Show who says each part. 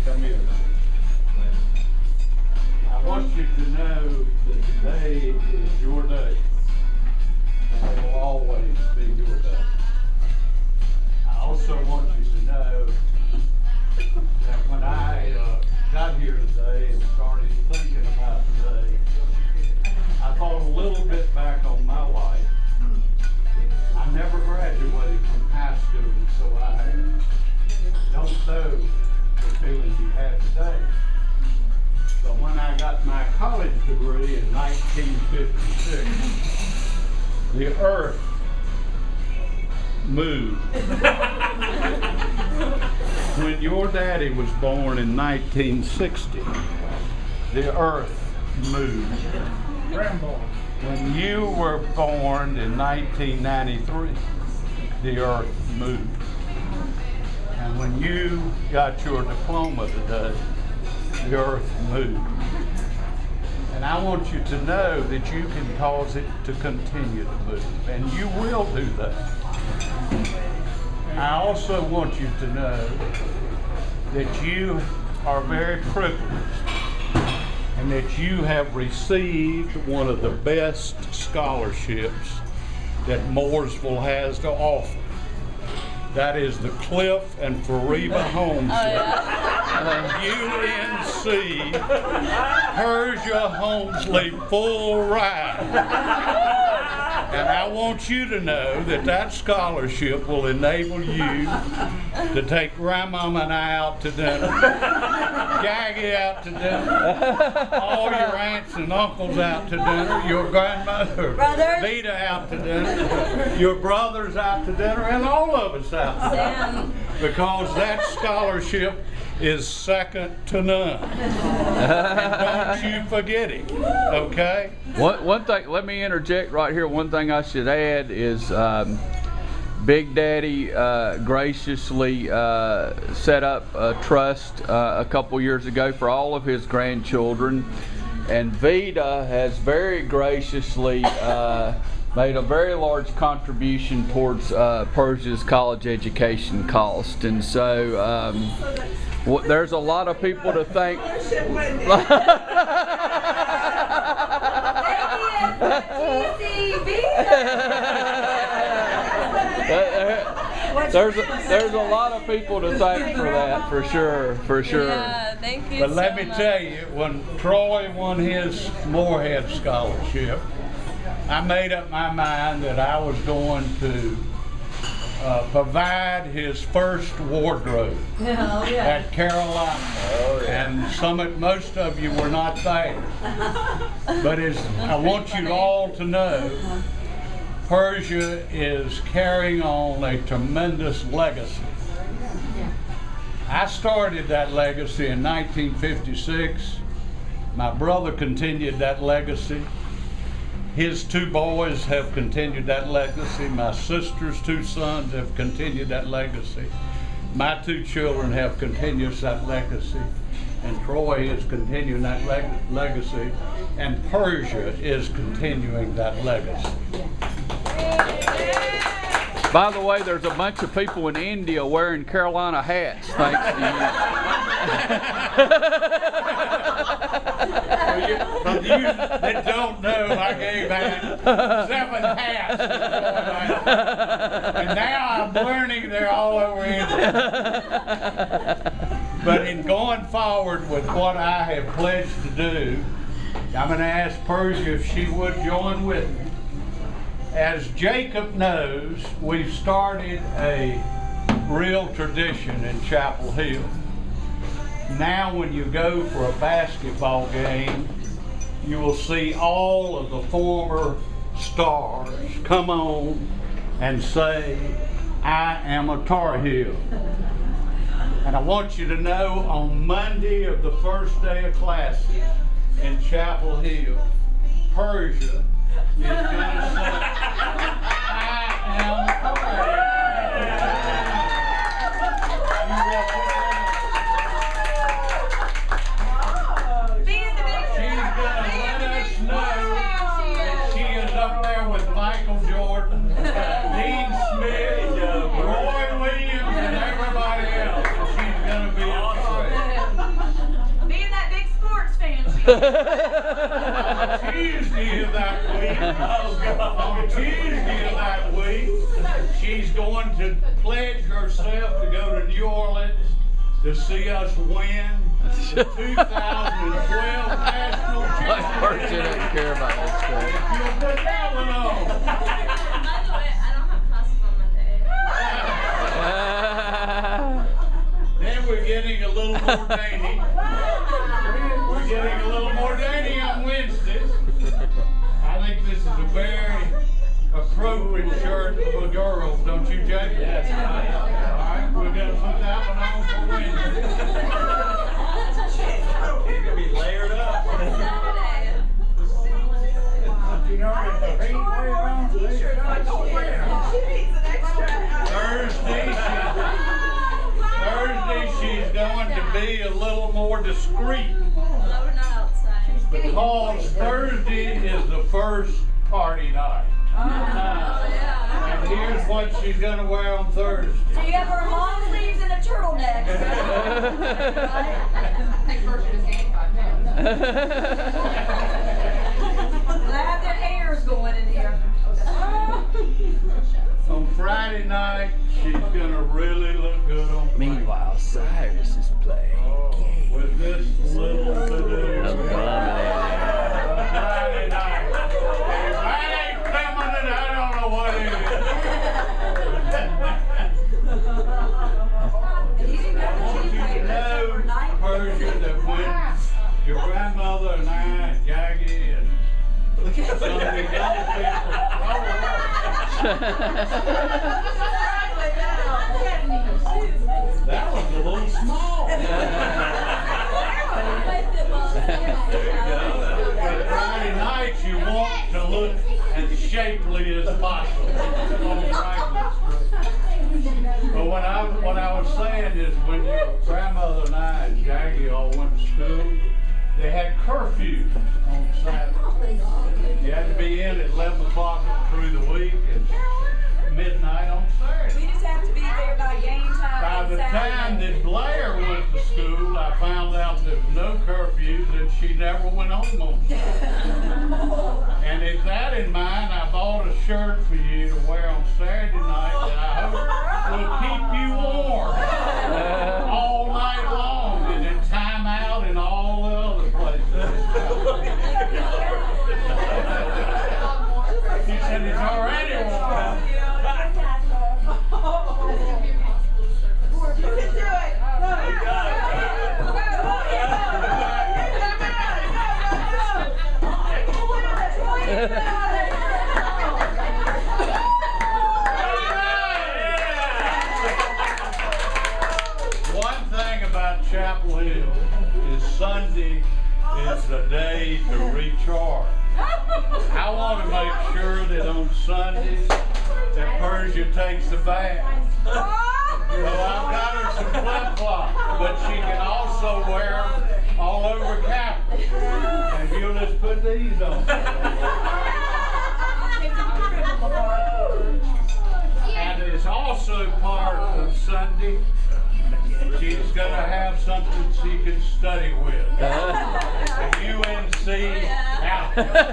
Speaker 1: Come here. I want you to know that today is your day, and it will always be your day. I also want you to know that when I got here today and started thinking about today, I thought a little bit back on my life. I never graduated from high school, so I don't know the feeling you have today. So when I got my college degree in 1956, the earth moved. When your daddy was born in 1960, the earth moved. When you were born in 1993, the earth moved. And when you got your diploma today, the earth moved. And I want you to know that you can cause it to continue to move, and you will do that. I also want you to know that you are very privileged and that you have received one of the best scholarships that Mooresville has to offer. That is the Cliff and Fariba Homestead. UNC Persia Homesley full ride. And I want you to know that that scholarship will enable you to take Grandmama and I out to dinner, Gaggy out to dinner, all your aunts and uncles out to dinner, your grandmother, Vita out to dinner, your brothers out to dinner, and all of us out to dinner. Because that scholarship is second to none. And don't you forget it, okay?
Speaker 2: One thing, let me interject right here. One thing I should add is Big Daddy graciously set up a trust a couple years ago for all of his grandchildren, and Vita has very graciously made a very large contribution towards Persia's college education cost. And so there's a lot of people to thank. There's a lot of people to thank for that, for sure.
Speaker 3: Yeah, thank you.
Speaker 1: But
Speaker 3: so
Speaker 1: let me
Speaker 3: much.
Speaker 1: tell you, when Troy won his Moorhead scholarship, I made up my mind that I was going to provide his first wardrobe at Carolina. And most of you were not there. But I want you all to know, Persia is carrying on a tremendous legacy. I started that legacy in 1956. My brother continued that legacy. His two boys have continued that legacy. My sister's two sons have continued that legacy. My two children have continued that legacy. And Troy is continuing that legacy. And Persia is continuing that legacy.
Speaker 2: By the way, there's a bunch of people in India wearing Carolina hats, thanks to you.
Speaker 1: For you that don't know, I gave out 7 hats. And now I'm learning they're all over India. But in going forward with what I have pledged to do, I'm going to ask Persia if she would join with me. As Jacob knows, we've started a real tradition in Chapel Hill. Now when you go for a basketball game, you will see all of the former stars come on and say, I am a Tar Heel. And I want you to know, on Monday of the first day of classes in Chapel Hill, Persia is going to say, I am a Tar Heel. Michael Jordan, Dean Smith, Tuesday of that week, on Tuesday of that week, she's going to pledge herself to go to New Orleans to see us win the 2012 National Championship.
Speaker 2: Persia doesn't care about that stuff.
Speaker 1: You'll put that one on.
Speaker 3: By the way, I don't have classes on Monday.
Speaker 1: Then we're getting a little more dainty. We're getting a little more dainty on Wednesdays. I think this is a very appropriate shirt for girls, don't you, Jake? Yes. All right, we're going to put that one on for Wednesday.
Speaker 4: It's gonna be layered up.
Speaker 1: You know, with the heat wave on, Thursday she's going to be a little more discreet.
Speaker 3: Well, we're not outside.
Speaker 1: Because Thursday is the first party night.
Speaker 3: Oh, yeah.
Speaker 1: And here's what she's going to wear on Thursday.
Speaker 5: So you have her long sleeves and a turtleneck.
Speaker 3: I think Persia is game 5 minutes.
Speaker 5: I have their hairs going in here.
Speaker 1: On Friday night, she's going to really look good on Friday.
Speaker 2: Meanwhile, Cyrus is playing.
Speaker 1: With this little to-do. Friday night. If that ain't feminine, I don't know what it is.
Speaker 5: And you didn't go to
Speaker 1: I want
Speaker 5: the
Speaker 1: you to
Speaker 5: cheesecake
Speaker 1: know,
Speaker 5: overnight.
Speaker 1: Persia, that when your grandmother and I and Jackie and some of these other people, that was a little small. But Friday night you want to look as shapely as possible. But what I was saying is when your grandmother and I and Jackie all went to school, they had curfews on Saturday. You had to be in at 11 o'clock through the week and midnight on Saturday.
Speaker 5: We just have to be there by game time.
Speaker 1: By
Speaker 5: on
Speaker 1: the time
Speaker 5: Saturday.
Speaker 1: that Blair went to school, I found out there was no curfews and she never went home on Saturday. And with that in mind, I bought a shirt for you to wear on Saturday night that I hope will keep you warm all night long and in time out and all the other places. She said it's already warm.
Speaker 5: You can do it.
Speaker 1: One thing about Chapel Hill is Sunday is the day to recharge. I want to make sure that on Sundays that Persia takes a bath. So I've got her some flip-flops, but she can also wear them all over Capitol. And you'll just put these on. And it's also part of Sunday. She's going to have something she can study with. The UNC outfit.